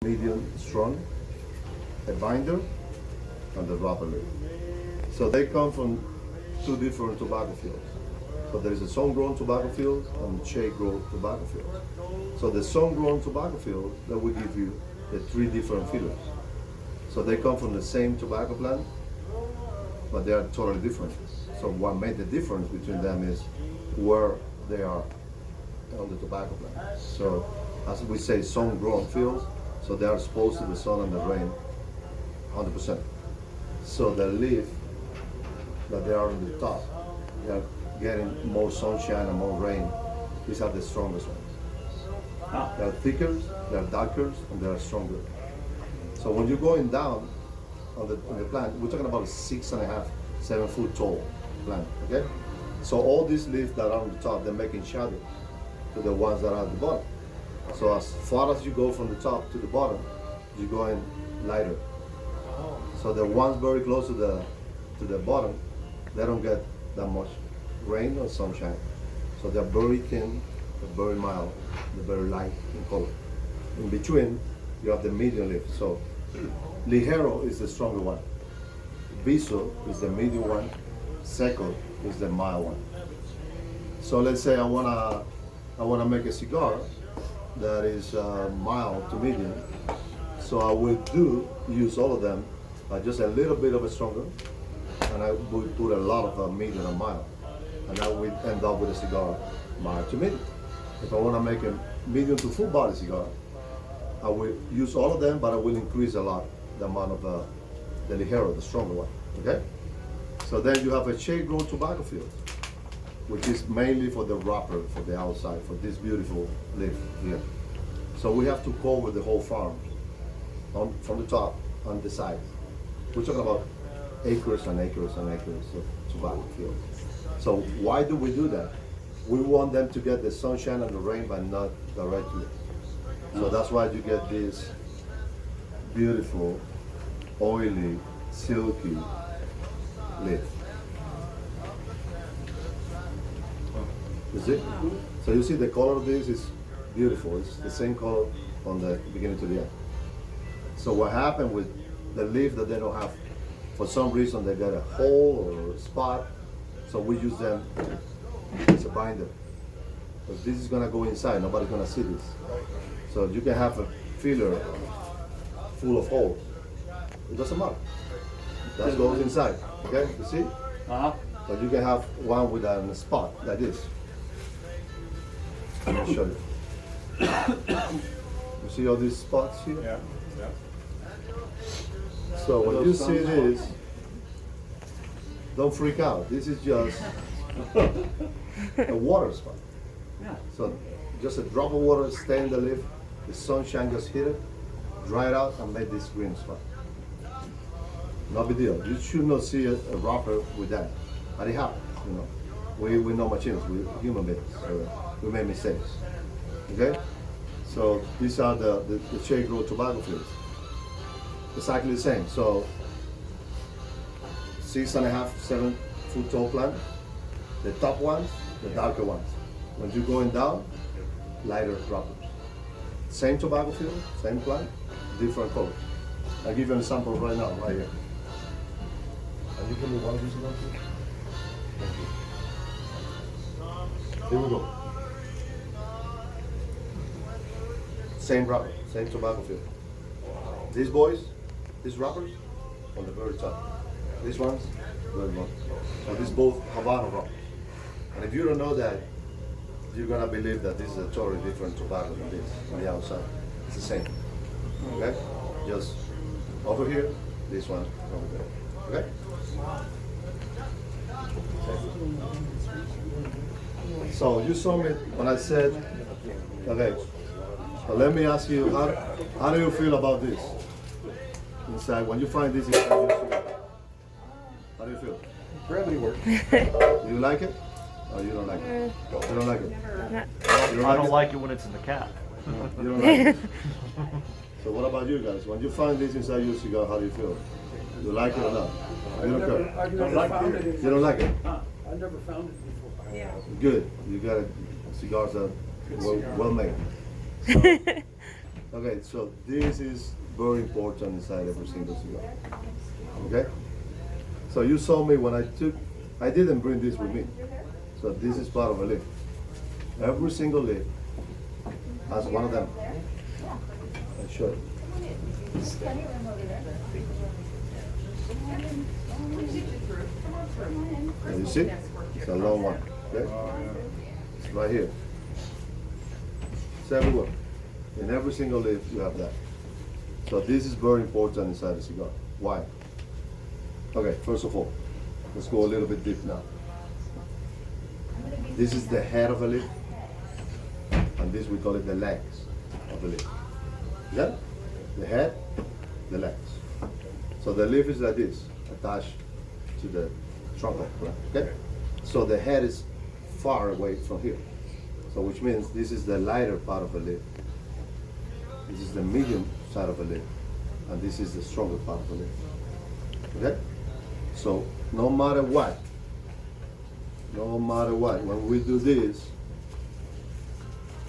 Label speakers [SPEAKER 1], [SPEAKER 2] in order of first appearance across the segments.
[SPEAKER 1] medium strong, a binder, and the wrapper leaf. So they come from two different tobacco fields. So there is a sun-grown tobacco field and shade-grown tobacco field. So the sun-grown tobacco field, that will give you the three different fillers. So they come from the same tobacco plant, but they are totally different. So what made the difference between them is where they are on the tobacco plant. So as we say, sun-grown fields, so they are exposed to the sun and the rain 100%. So the leaf that they are on the top, they are getting more sunshine and more rain. These are the strongest ones. They are thicker, they are darker, and they are stronger. So when you're going down on the plant, we're talking about a 6.5, 7 foot tall plant, okay? So all these leaves that are on the top, they're making shadow to the ones that are at the bottom. So as far as you go from the top to the bottom, you're going lighter. So the ones very close to the bottom, they don't get that much rain or sunshine. So they're very thin, they're very mild, they're very light in color. In between, you have the medium leaf. So Ligero is the stronger one. Viso is the medium one. Seco is the mild one. So let's say I wanna make a cigar that is mild to medium. So I will use all of them, but just a little bit of a stronger, and I will put a lot of medium and mild, and I will end up with a cigar mild to medium. If I want to make a medium to full body cigar, I will use all of them, but I will increase a lot the amount of the Ligero, the stronger one. Okay. So then you have a shade-grown tobacco field, which is mainly for the wrapper, for the outside, for this beautiful leaf here. So we have to cover the whole farm, from the top on the side. We're talking about acres and acres and acres of tobacco fields. So why do we do that? We want them to get the sunshine and the rain, but not directly. So that's why you get this beautiful, oily, silky leaf. You see? So you see the color of this is beautiful. It's the same color from the beginning to the end. So what happened with the leaf that they don't have, for some reason they got a hole or a spot, so we use them as a binder. But this is gonna go inside, nobody's gonna see this. So you can have a filler full of holes. It doesn't matter. That goes inside, okay, you see? But you can have one with a spot like this. Let me show you. You see all these spots here?
[SPEAKER 2] Yeah.
[SPEAKER 1] So when you see this, don't freak out. This is just a water spot.
[SPEAKER 2] Yeah.
[SPEAKER 1] So just a drop of water stay in the leaf, the sunshine just hit it, dry it out, and make this green spot. No big deal. You should not see a wrapper with that. But it happens, you know. We're not machines, we're human beings, so we make mistakes. Okay? So these are the shade-grown tobacco fields. Exactly the same. So 6.5, 7 foot tall plant. The top ones, the darker ones. When you're going down, lighter wrappers. Same tobacco field, same plant, different colors. I'll give you an example right now, right here. And you can move one of these around, please? Thank you. Here we go. Same wrapper, same tobacco field. These boys, these wrappers, on the very top. These ones, very low. So these both Havana wrappers. And if you don't know that, you're gonna believe that this is a totally different tobacco than this on the outside. It's the same. Okay? Just over here, this one over there. Okay? So you saw me when I said, okay, so let me ask you, how do you feel about this? Inside, when you find this inside your cigar, how do you feel?
[SPEAKER 2] Gravity works.
[SPEAKER 1] Do you like it? Or you don't like it? You don't like it?
[SPEAKER 3] I don't like it when it's in the cap.
[SPEAKER 1] You don't like it? So what about you guys? When you find this inside your cigar, how do you feel? You like it or not? You don't care?
[SPEAKER 4] I've never found it.
[SPEAKER 1] You don't like it?
[SPEAKER 4] I've never found it before.
[SPEAKER 5] Yeah.
[SPEAKER 1] Good. You got cigars that well made. So, Okay, so this is very important inside every single cigar. Okay? So you saw me when I didn't bring this with me. So this is part of a leaf. Every single leaf has one of them. I'll show you. And you see? It's a long one. Okay? It's right here. It's everywhere. In every single leaf you have that. So this is very important inside a cigar. Why? Okay, first of all, let's go a little bit deep now. This is the head of a leaf, and this we call it the legs of the leaf. Yeah? The head, the legs. So the leaf is like this, attached to the trunk, okay? So the head is far away from here. So which means this is the lighter part of the leaf. This is the medium side of the leaf, and this is the stronger part of the leaf. Okay? So no matter what, when we do this,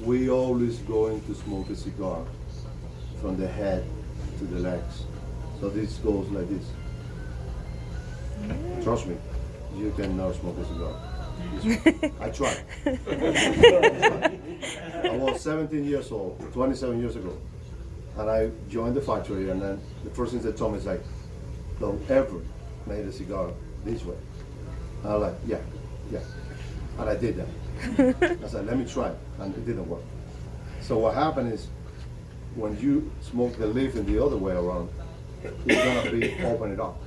[SPEAKER 1] we always going to smoke a cigar from the head to the legs. So this goes like this. Trust me, you cannot smoke a cigar. I tried. I was 17 years old, 27 years ago, and I joined the factory, and then the first thing they told me is like, don't ever make a cigar this way. And I'm like, yeah. And I did that. I said, let me try, and it didn't work. So what happened is, when you smoke the leaf in the other way around, it's gonna be open it up.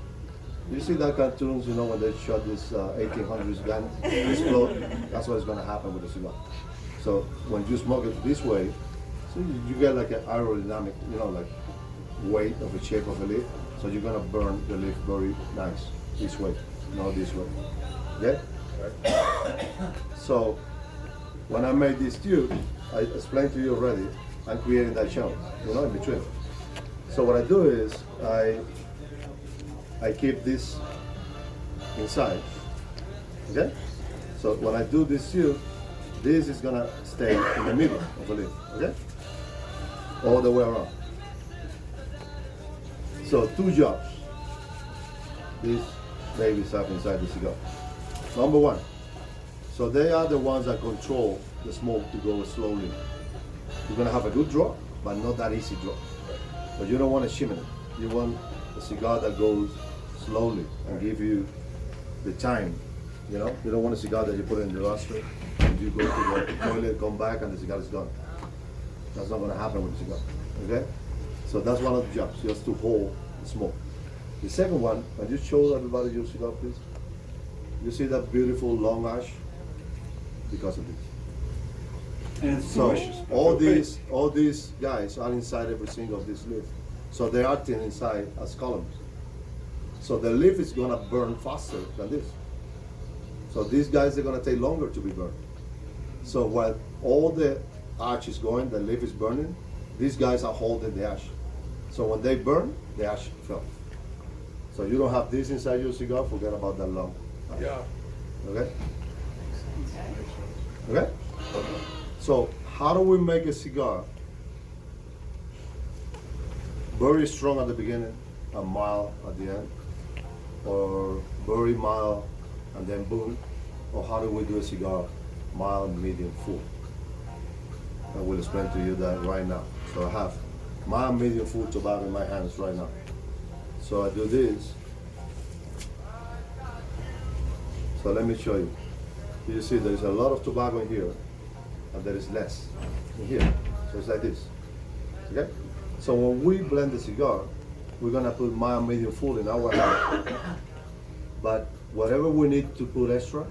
[SPEAKER 1] You see that cartoons, you know, when they shot this 1800s gun explode? That's what is gonna happen with the cigar. So when you smoke it this way, so you get like an aerodynamic, you know, like weight of the shape of a leaf. So you're gonna burn the leaf very nice this way, not this way. Okay? So when I made this tube, I explained to you already, I'm creating that channel, you know, in between. So what I do is I keep this inside. Okay? So when I do this tube, this is gonna stay in the middle of the leaf. Okay? All the way around. So two jobs these babies have inside the cigar. Number one, so they are the ones that control the smoke to go slowly. You're gonna have a good draw, but not that easy draw. But you don't want a shimmer. You want a cigar that goes slowly and give you the time. You know, you don't want a cigar that you put in the roster and you go to the toilet, come back, and the cigar is gone. That's not gonna happen with a cigar. Okay? So that's one of the jobs, just to hold the smoke. The second one, can you show everybody your cigar, please? You see that beautiful long ash? Because of this.
[SPEAKER 4] And it's
[SPEAKER 1] So
[SPEAKER 4] delicious.
[SPEAKER 1] all these guys are inside every single of this leaf. So they're acting inside as columns. So the leaf is gonna burn faster than this. So these guys are gonna take longer to be burned. So while all the ash is going, the leaf is burning, these guys are holding the ash. So when they burn, the ash fell. So you don't have this inside your cigar, forget about that long ash.
[SPEAKER 4] Yeah.
[SPEAKER 1] Okay? Okay? So how do we make a cigar very strong at the beginning and mild at the end? Or very mild and then boom? Or how do we do a cigar mild, medium, full? I will explain to you that right now. So I have mild, medium, full tobacco in my hands right now. So I do this. So let me show you. You see there is a lot of tobacco in here and there is less in here. So it's like this. Okay? So when we blend the cigar, we're gonna put mild, medium, full in our hand. But whatever we need to put extra,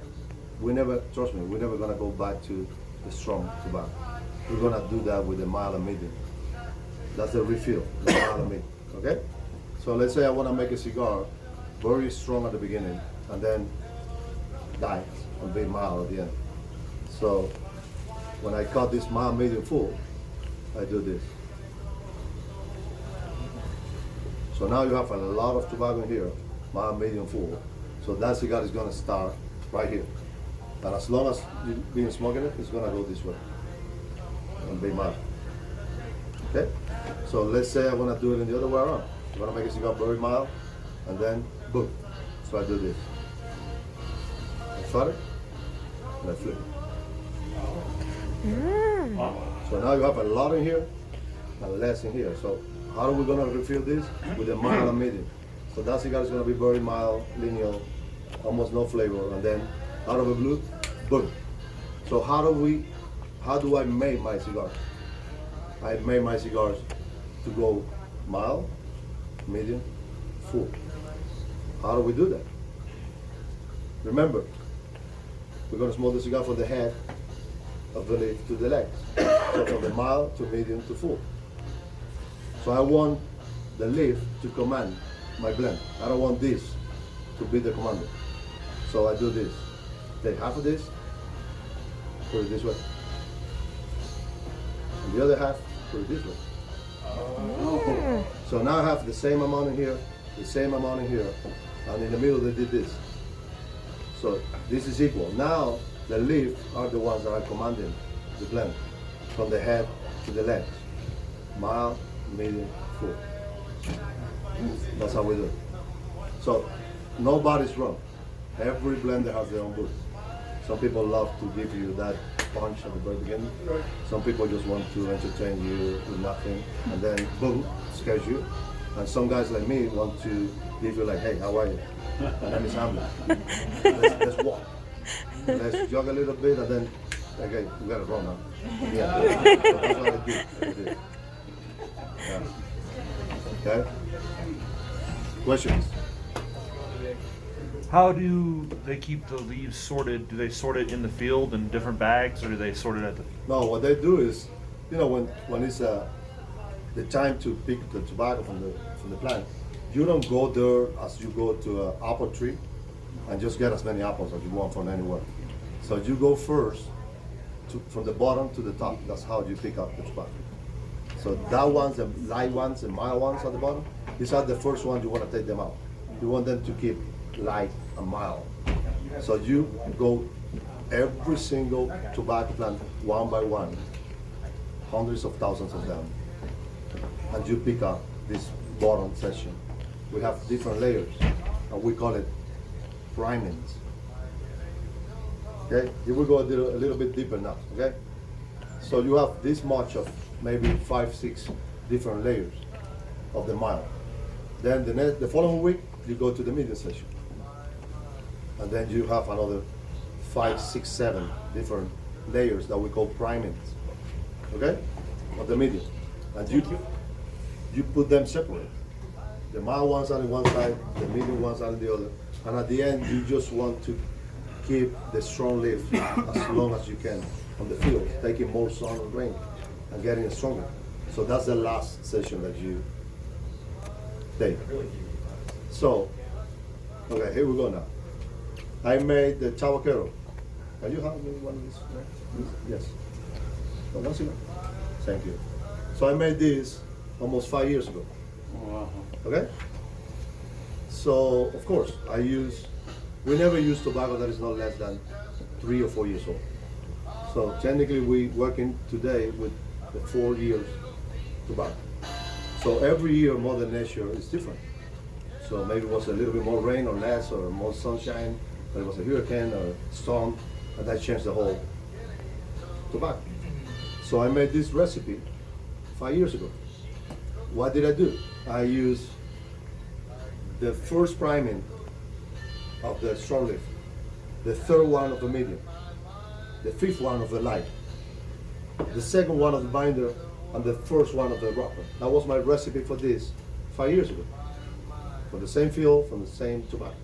[SPEAKER 1] we never, trust me, we're never gonna go back to the strong tobacco. We're gonna do that with the mild and medium. That's the refill, the mild and medium. Okay? So let's say I wanna make a cigar very strong at the beginning and then die and be mild at the end. So when I cut this mild, medium, full, I do this. So now you have a lot of tobacco in here, mild, medium, full. So that cigar is gonna start right here. And as long as you've been smoking it, it's gonna go this way and be mild. Okay? So let's say I want to do it in the other way around. I want to make a cigar very mild, and then boom. So I do this. I fire it, and I flip it. So now you have a lot in here and less in here. So how are we going to refill this? With a mild and medium. So that cigar is going to be very mild, lineal, almost no flavor, and then out of the blue, boom. So how do I make my cigars? I make my cigars to go mild, medium, full. How do we do that? Remember, we're going to smoke the cigar from the head of the leaf to the legs. So from the mild to medium to full. So I want the leaf to command my blend. I don't want this to be the commander. So I do this. Take half of this, put it this way. And the other half, put it this way. So now I have the same amount in here, the same amount in here, and in the middle they did this. So this is equal. Now the leaves are the ones that are commanding the blend from the head to the legs. Mild, medium, full. That's how we do it. So nobody's wrong. Every blender has their own booth. Some people love to give you that punch at the very beginning. Some people just want to entertain you with nothing, and then boom, scares you. And some guys like me want to give you like, hey, how are you? My name is Hamlet. Let's walk. Let's jog a little bit, and then, okay, we gotta run now. Yeah, that's what I do. Yeah. Okay? Questions?
[SPEAKER 3] How do they keep the leaves sorted? Do they sort it in the field in different bags, or do they sort it at the?
[SPEAKER 1] No, what they do is, you know, when it's the time to pick the tobacco from the plant, you don't go there as you go to an apple tree and just get as many apples as you want from anywhere. So you go first from the bottom to the top. That's how you pick up the tobacco. So that ones, the light ones, the mild ones at the bottom, these are the first ones you want to take them out. You want them to keep light and mild. So you go every single tobacco plant one by one, hundreds of thousands of them, and you pick up this bottom section. We have different layers, and we call it primings. Okay, here we go a little bit deeper now. Okay, so you have this much of maybe 5-6 different layers of the mild. Then the following week you go to the medium section, and then you have another 5, 6, 7 different layers that we call primings. Okay, of the medium, and you put them separate. The mild ones are on one side, the medium ones are on the other, and at the end you just want to keep the strong leaf as long as you can on the field, taking more sun and rain and getting it stronger. So that's the last session that you take. So, okay, here we go now. I made the Tabaquero. Can you have me one of these? Yes. Oh, one second. Thank you. So I made this almost 5 years ago.
[SPEAKER 4] Wow.
[SPEAKER 1] Okay? So, of course, we never use tobacco that is not less than 3 or 4 years old. So technically we working today with the 4 years tobacco. So every year Mother Nature is different. So maybe it was a little bit more rain or less, or more sunshine, or it was a hurricane or storm, and that changed the whole tobacco. So I made this recipe 5 years ago. What did I do? I used the first priming of the strong leaf, the third one of the medium, the fifth one of the light, the second one of the binder, and the first one of the wrapper. That was my recipe for this 5 years ago. For the same field, from the same tobacco.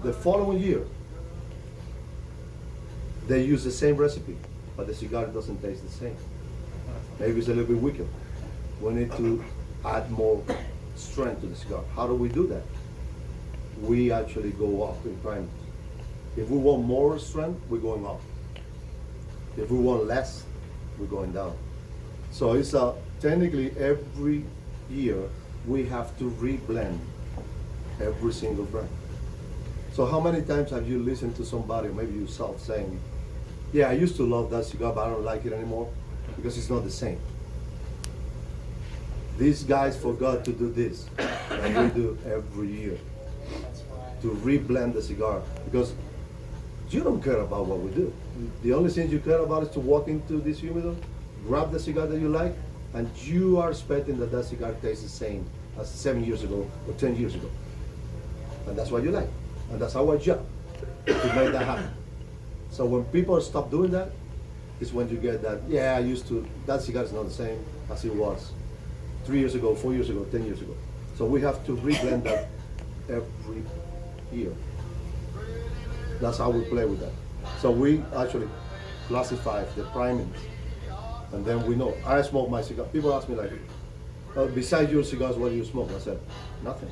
[SPEAKER 1] The following year, they use the same recipe, but the cigar doesn't taste the same. Maybe it's a little bit weaker. We need to add more strength to the cigar. How do we do that? We actually go up in priming. If we want more strength, we're going up. If we want less, we're going down. So it's technically every year we have to reblend every single brand. So how many times have you listened to somebody, or maybe yourself, saying, yeah, I used to love that cigar, but I don't like it anymore because it's not the same. These guys forgot to do this, and we do every year to reblend the cigar because you don't care about what we do. The only thing you care about is to walk into this humidor, grab the cigar that you like, and you are expecting that that cigar tastes the same as 7 years ago or 10 years ago. And that's what you like. And that's our job, to make that happen. So when people stop doing that, is when you get that, yeah, I used to, that cigar is not the same as it was 3 years ago, 4 years ago, 10 years ago. So we have to reblend that every year. That's how we play with that. So we actually classify the primings, and then we know. I smoke my cigar. People ask me like, besides your cigars, what do you smoke? I said, nothing.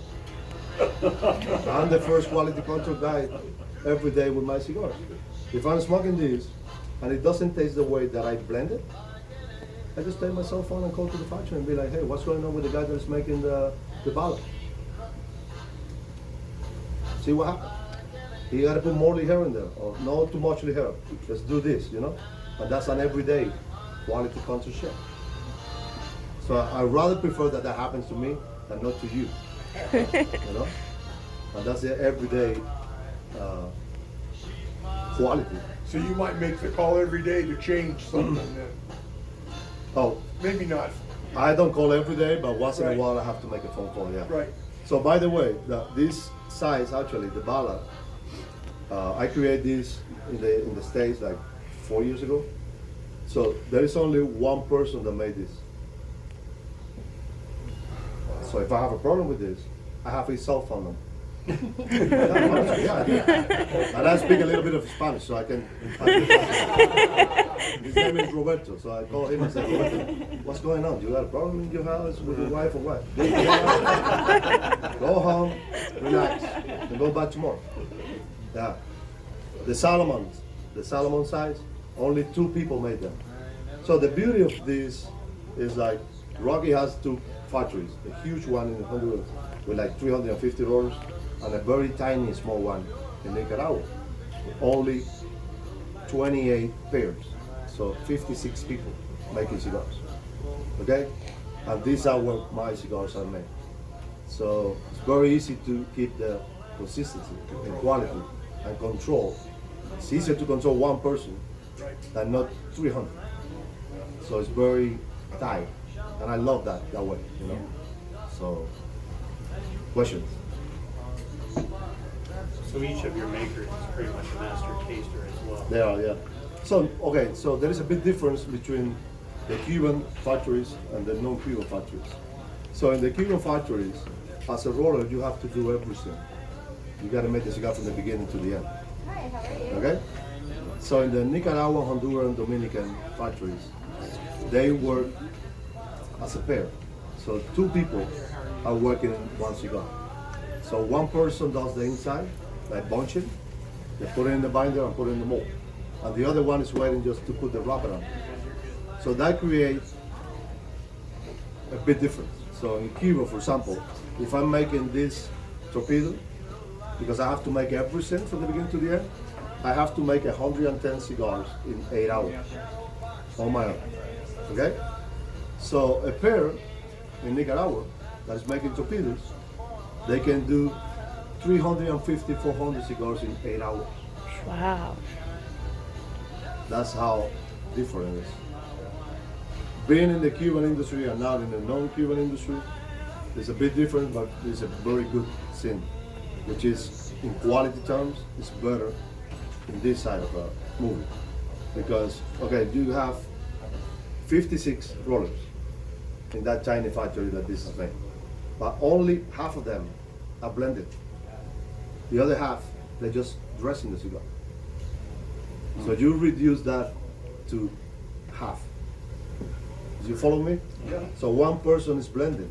[SPEAKER 1] I'm the first quality control guy every day with my cigars. If I'm smoking this and it doesn't taste the way that I blend it, I just take my cell phone and call to the factory and be like, hey, what's going on with the guy that's making the ballot? See what happens. You gotta put more liher in there, or not too much liher. Let's do this, you know? And that's an everyday quality control check. So I rather prefer that that happens to me than not to you. You know? And that's the everyday quality.
[SPEAKER 2] So you might make the call every day to change something then.
[SPEAKER 1] Oh,
[SPEAKER 2] Maybe not.
[SPEAKER 1] I don't call every day, but once in
[SPEAKER 2] Right.
[SPEAKER 1] a while I have to make a phone call, yeah.
[SPEAKER 2] Right.
[SPEAKER 1] So by the way, this size actually, the ballot, I created this in the States like 4 years ago. So there is only one person that made this. So if I have a problem with this, I have his cell phone number. Yeah, I do. And I speak a little bit of Spanish, so I can. His name is Roberto, so I call him and say, Roberto, what's going on? You got a problem in your house with your wife or what? Go home, relax, and go back tomorrow. Yeah. The Salomon size, only 2 people made them. So the beauty of this is like, Rocky has 2 factories, a huge one in Honduras with like 350 rollers, and a very tiny small one in Nicaragua with only 28 pairs. So 56 people making cigars. Okay? And these are where my cigars are made. So it's very easy to keep the consistency and quality and control. It's easier to control one person than not 300. So it's very tight. And I love that way, you know. So, questions?
[SPEAKER 5] So each of your makers is pretty much a master taster as well.
[SPEAKER 1] They are, yeah. So, okay, so there is a big difference between the Cuban factories and the non-Cuban factories. So in the Cuban factories, as a roller, you have to do everything. You got to make the cigar from the beginning to the end.
[SPEAKER 6] Hi, how are you?
[SPEAKER 1] Okay? So in the Nicaraguan, Honduran, Dominican factories, they work as a pair. So 2 people are working in one cigar. So one person does the inside, like bunching, they put it in the binder and put it in the mold. And the other one is waiting just to put the wrapper on. So that creates a big difference. So in Cuba, for example, if I'm making this torpedo, because I have to make everything from the beginning to the end, I have to make 110 cigars in 8 hours on my own. Okay? So a pair in Nicaragua that is making torpedoes, they can do 350, 400 cigars in 8 hours.
[SPEAKER 6] Wow.
[SPEAKER 1] That's how different it is. Being in the Cuban industry and not in the non-Cuban industry, there's a big difference, but it's a very good thing, which is, in quality terms, it's better in this side of the movie. Because, okay, you have 56 rollers in that tiny factory that this is made, but only half of them are blended. The other half, they're just dressing the cigar. So you reduce that to half. Do you follow me?
[SPEAKER 2] Yeah.
[SPEAKER 1] So one person is blending,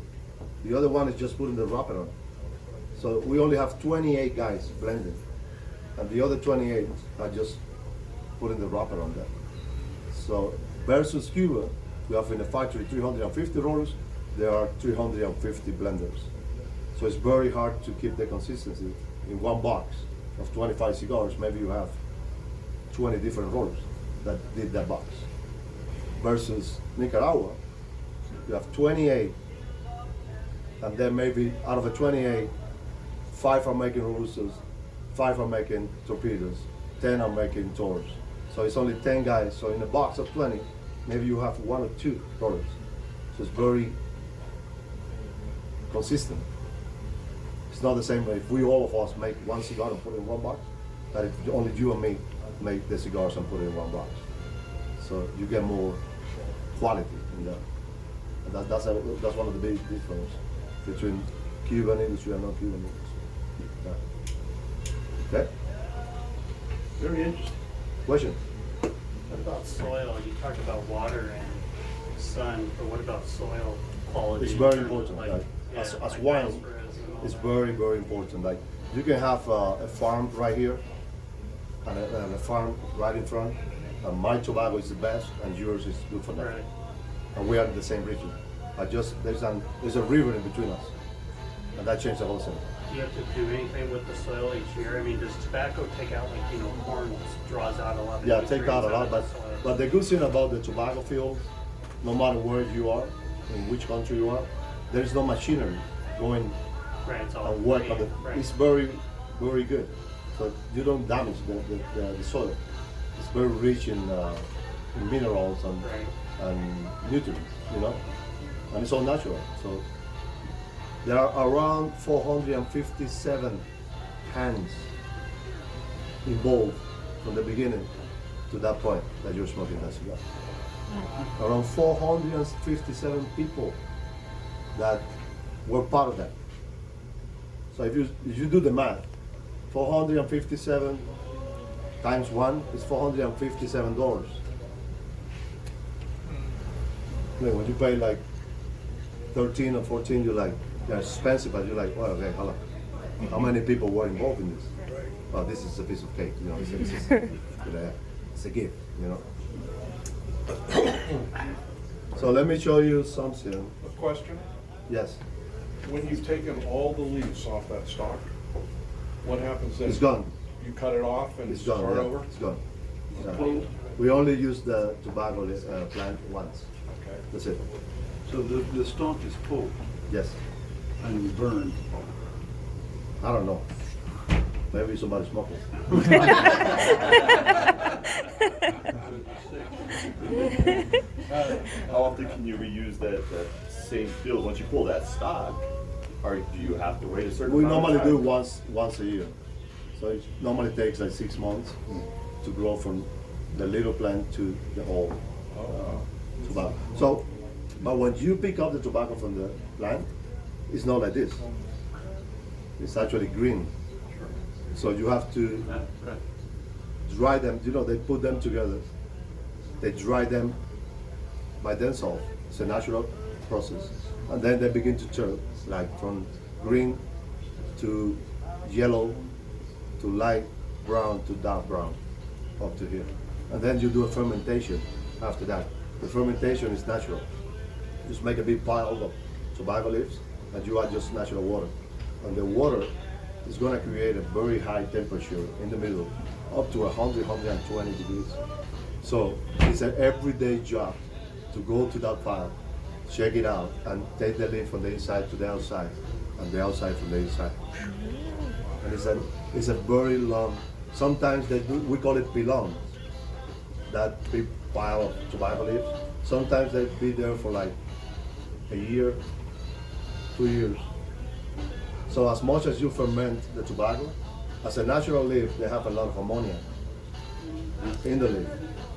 [SPEAKER 1] the other one is just putting the wrapper on. So we only have 28 guys blending, and the other 28 are just putting the wrapper on that. So versus Cuba, we have in the factory 350 rollers, there are 350 blenders. So it's very hard to keep the consistency. In one box of 25 cigars, maybe you have 20 different rollers that did that box. Versus Nicaragua, you have 28 And then maybe out of the 28, 5 are making Robustas, 5 are making torpedoes, 10 are making Tours. So it's only 10 guys. So in a box of 20, maybe you have 1 or 2 products. So it's very consistent. It's not the same if we all of us make one cigar and put it in one box, that if only you and me make the cigars and put it in one box. So you get more quality in that. And that's one of the big differences between Cuban industry and non-Cuban industry. Yeah. Okay?
[SPEAKER 4] Very interesting.
[SPEAKER 1] Question?
[SPEAKER 5] What about soil? You talked about water and sun, but what about soil quality?
[SPEAKER 1] It's
[SPEAKER 5] in
[SPEAKER 1] very
[SPEAKER 5] terms of,
[SPEAKER 1] important. Like, as
[SPEAKER 5] like
[SPEAKER 1] wine,
[SPEAKER 5] phosphorus and all
[SPEAKER 1] it's
[SPEAKER 5] that?
[SPEAKER 1] very, very important. Like you can have a farm right here and a farm right in front. And my tobacco is the best, and yours is good for that.
[SPEAKER 5] Right.
[SPEAKER 1] And we are in the same region. There's a river in between us, and that changed the whole thing.
[SPEAKER 5] Do you have to do anything with the soil each year? I mean, does tobacco take out, like, corn draws out a lot of
[SPEAKER 1] Yeah,
[SPEAKER 5] nutrients
[SPEAKER 1] take out a lot,
[SPEAKER 5] of
[SPEAKER 1] but
[SPEAKER 5] the soil?
[SPEAKER 1] but the good thing about the tobacco field, no matter where you are, in which country you are, there is no machinery going
[SPEAKER 5] Right, it's all
[SPEAKER 1] and work on it.
[SPEAKER 5] right.
[SPEAKER 1] It's very, very good. So you don't damage the soil. It's very rich in minerals
[SPEAKER 5] Right.
[SPEAKER 1] and nutrients, and it's all natural. So there are around 457 hands involved from the beginning to that point that you're smoking that cigar. Around 457 people that were part of that. So if you do the math, 457 times 1 is $457. When you pay like 13 or 14, you're like, they're expensive, but you're like, well, okay, hold on. How many people were involved in this? Oh, this is a piece of cake, it's a gift, So let me show you something.
[SPEAKER 2] A question,
[SPEAKER 1] Yes,
[SPEAKER 2] when you've taken all the leaves off that stalk, what happens then?
[SPEAKER 1] it's gone.
[SPEAKER 2] You cut it off and
[SPEAKER 1] It's
[SPEAKER 2] start
[SPEAKER 1] gone.
[SPEAKER 2] over?
[SPEAKER 1] It's gone. Yeah. We only use the tobacco plant once.
[SPEAKER 2] Okay.
[SPEAKER 1] That's it.
[SPEAKER 4] So the stalk is pulled
[SPEAKER 1] Yes.
[SPEAKER 4] and burned.
[SPEAKER 1] I don't know. Maybe somebody smoked it.
[SPEAKER 7] How often can you reuse that same field? Once you pull that stock, or do you have to wait a certain
[SPEAKER 1] We
[SPEAKER 7] amount of
[SPEAKER 1] normally do
[SPEAKER 7] time?
[SPEAKER 1] once a year. So it normally takes like 6 months to grow from the little plant to the whole tobacco. So, but when you pick up the tobacco from the plant, it's not like this. It's actually green. So you have to dry them. They put them together. They dry them by themselves. It's a natural process. And then they begin to turn, like from green to yellow to light brown to dark brown up to here. And then you do a fermentation after that. The fermentation is natural. Just make a big pile of tobacco leaves and you add just natural water. And the water is going to create a very high temperature in the middle, up to 100, 120 degrees. So it's an everyday job to go to that pile, check it out, and take the leaf from the inside to the outside, and the outside from the inside. And it's a very long. Sometimes we call it pilon. That big pile of tobacco leaves. Sometimes they be there for like a year, 2 years. So as much as you ferment the tobacco, as a natural leaf, they have a lot of ammonia in the leaf.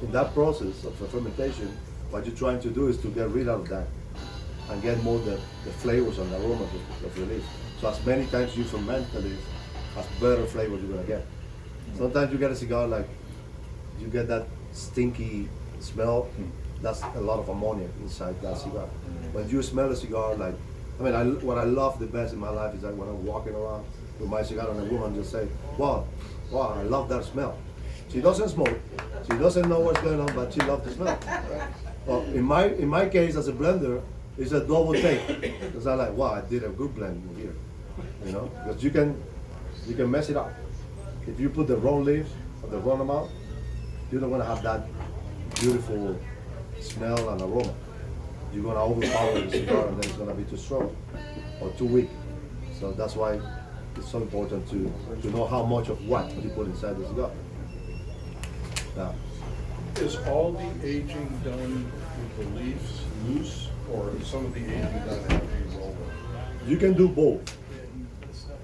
[SPEAKER 1] In that process of the fermentation, what you're trying to do is to get rid of that and get more the flavors and aromas of the leaf. So as many times you ferment the leaf, as better flavors you're gonna get. Sometimes you get a cigar like, you get that stinky smell, that's a lot of ammonia inside that cigar. When you smell a cigar, like, what I love the best in my life is that when I'm walking around with my cigar and a woman just say, wow, I love that smell. She doesn't smoke, she doesn't know what's going on, but she loves the smell. Well, in my case as a blender, it's a double take. Because I'm like, wow, I did a good blend here. Because you can mess it up. If you put the wrong leaves or the wrong amount, you're not gonna have that beautiful smell and aroma. you're gonna overpower the cigar and then it's gonna be too strong or too weak. So that's why it's so important to know how much of what you put inside the cigar. Now,
[SPEAKER 2] Is all the aging done with the leaves loose, or is some of the aging done after you roll it?
[SPEAKER 1] you can do both.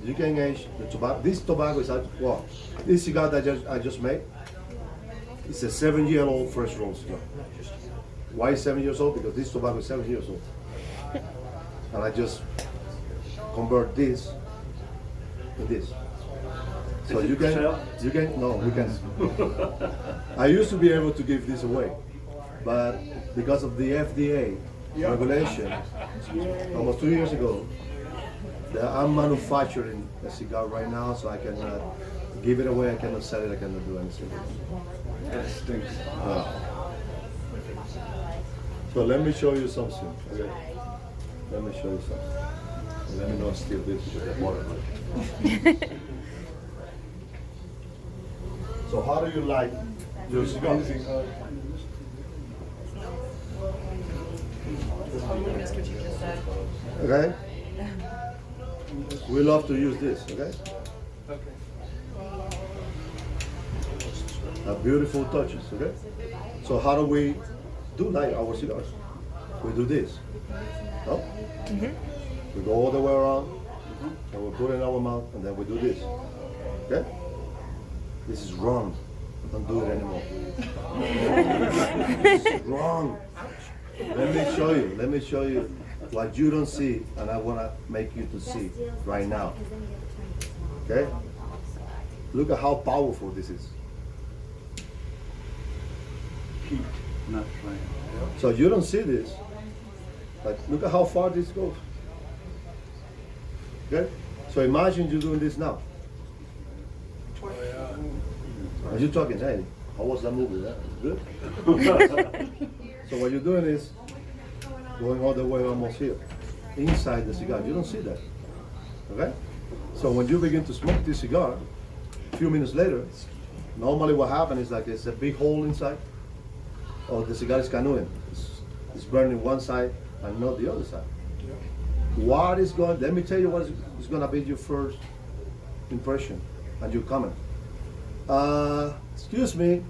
[SPEAKER 1] You can age the tobacco. This tobacco is well, this cigar that I just made, it's a 7-year-old fresh roll cigar. Why 7 years old? Because this tobacco is 7 years old. And I just convert this to this. So you can, no, we can. I used to be able to give this away, but because of the FDA regulation, almost 2 years ago, I'm manufacturing a cigar right now, so I cannot give it away, I cannot sell it, I cannot do anything.
[SPEAKER 4] That stinks.
[SPEAKER 1] So let me show you something. Okay? Let me show you something. Let me not steal this with the water. So how do you like your cigar? Okay? We love to use this, okay? Beautiful touches, okay? So how do we do like our cigars? We do this. No? We go all the way around, and we put it in our mouth, and then we do this. Okay? This is wrong. Don't do it anymore. This is wrong. Let me show you what you don't see, and I want to make you to see right now. Okay? Look at how powerful this is.
[SPEAKER 4] Heat, not flame.
[SPEAKER 1] So you don't see this, but look at how far this goes. Okay? So imagine you doing this now. Are you talking, hey, how was that movie? That good? So what you're doing is going all the way almost here, inside the cigar. You don't see that. Okay? So when you begin to smoke this cigar, a few minutes later, normally what happens is like it's a big hole inside, or the cigar is canoeing. It's burning one side and not the other side. What is going, let me tell you what is going to be your first impression and your comment. Excuse me,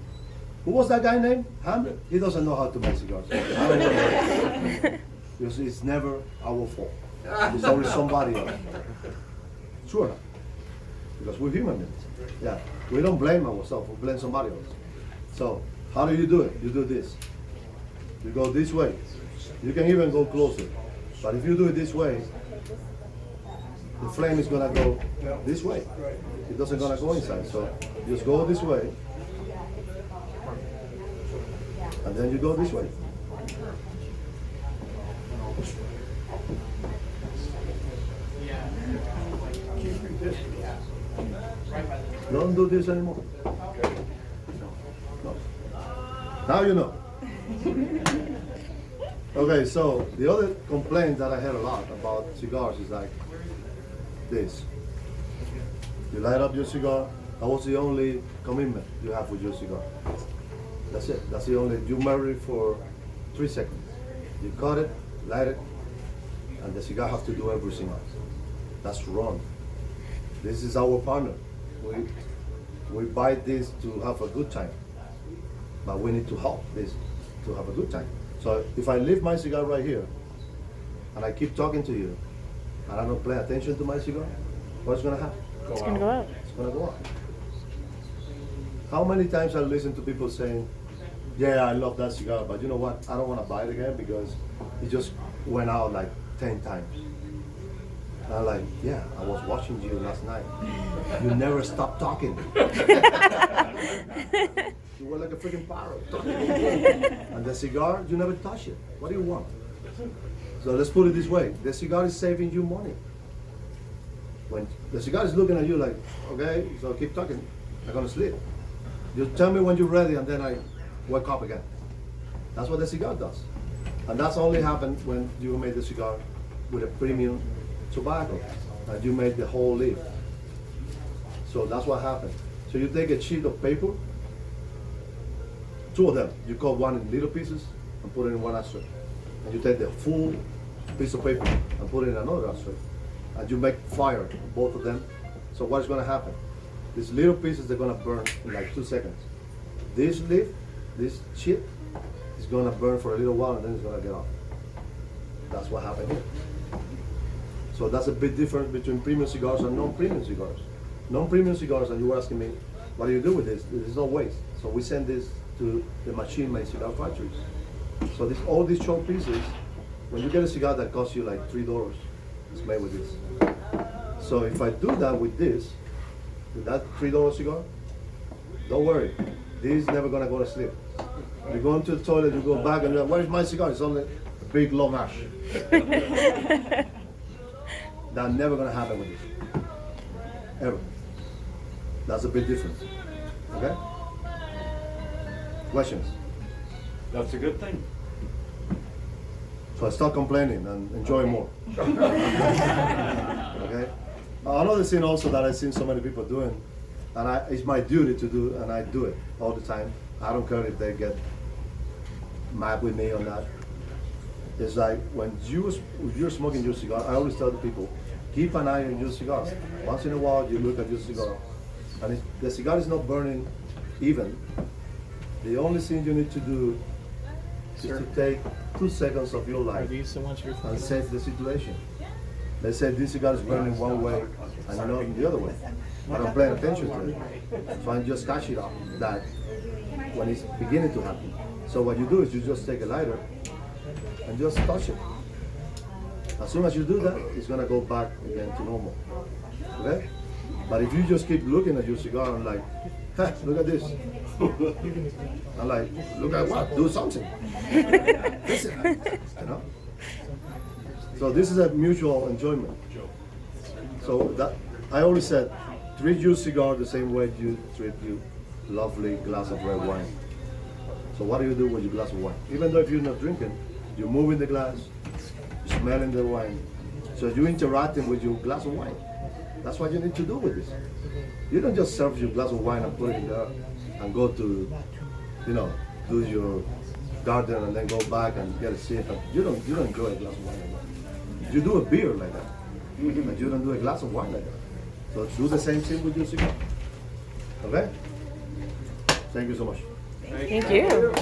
[SPEAKER 1] who was that guy named? Hamlet? He doesn't know how to make cigars. I don't know. Because it's never our fault. It's always somebody else. Sure. Because we're human beings. Yeah. We don't blame ourselves, we blame somebody else. So, how do you do it? You do this. You go this way. You can even go closer. But if you do it this way, the flame is gonna go this way. It doesn't gonna go inside. So just go this way. And then you go this way. Don't do this anymore. No. Now you know. Okay, so the other complaint that I heard a lot about cigars is like this. You light up your cigar, that was the only commitment you have with your cigar. That's it. That's the only, you marry for 3 seconds. You cut it, light it, and the cigar has to do everything else. That's wrong. This is our partner. We buy this to have a good time, but we need to help this to have a good time. So if I leave my cigar right here, and I keep talking to you, and I don't pay attention to my cigar, what's gonna happen?
[SPEAKER 6] It's gonna go out.
[SPEAKER 1] It's gonna go out. How many times I listen to people saying, yeah, I love that cigar, but you know what? I don't wanna buy it again because it just went out like 10 times. And I'm like, yeah, I was watching you last night. You never stopped talking. You were like a freaking parrot. And the cigar, you never touch it. What do you want? So let's put it this way. The cigar is saving you money. When the cigar is looking at you like, okay, so keep talking. I'm gonna sleep. You tell me when you're ready and then I wake up again. That's what the cigar does. And that's only happened when you made the cigar with a premium tobacco. And you made the whole leaf. So that's what happened. So you take a sheet of paper, 2 of them, you cut one in little pieces and put it in one ashtray. and you take the full piece of paper and put it in another ashtray, and you make fire, both of them. So what's gonna happen? These little pieces, they're gonna burn in like 2 seconds. This leaf, this chip, is gonna burn for a little while and then it's gonna get off. That's what happened here. So that's a big difference between premium cigars and non-premium cigars. Non-premium cigars, and you were asking me, what do you do with this? There's no waste. So we send this to the machine-made cigar factories. So all these short pieces, when you get a cigar that costs you like $3, it's made with this. So if I do that with this, with that $3 cigar, don't worry, this is never gonna go to sleep. You go into the toilet, you go back, and you're like, where's my cigar? It's only a big long ash. That's never gonna happen with this. Ever. That's a big difference. Okay? Questions?
[SPEAKER 4] That's a good thing.
[SPEAKER 1] So I stop complaining and enjoy more. Okay? Another thing also that I've seen so many people doing, and it's my duty to do, and I do it all the time. I don't care if they get mad with me on that. It's like when you're smoking your cigar, I always tell the people, keep an eye on your cigars. Once in a while, you look at your cigar, and if the cigar is not burning even, the only thing you need to do is to take 2 seconds of your life and save the situation. They say this cigar is burning one way and not the other way. I don't pay attention to it. So I just catch it up that when it's beginning to happen. So what you do is you just take a lighter and just touch it. As soon as you do that, it's gonna go back again to normal. Okay? But if you just keep looking at your cigar and like, huh, look at this. I'm like, look at what? Do something. Listen, you know? So this is a mutual enjoyment. So that I always said, treat your cigar the same way you treat your lovely glass of red wine. So what do you do with your glass of wine? Even though if you're not drinking, you're moving the glass, you're smelling the wine. So you're interacting with your glass of wine. That's what you need to do with this. You don't just serve your glass of wine and put it in there and go to, do your garden and then go back and get a sip. You don't enjoy a glass of wine like that. You do a beer like that, but you don't do a glass of wine like that. So do the same thing with your cigar. Okay? Thank you so much.
[SPEAKER 6] Thank you.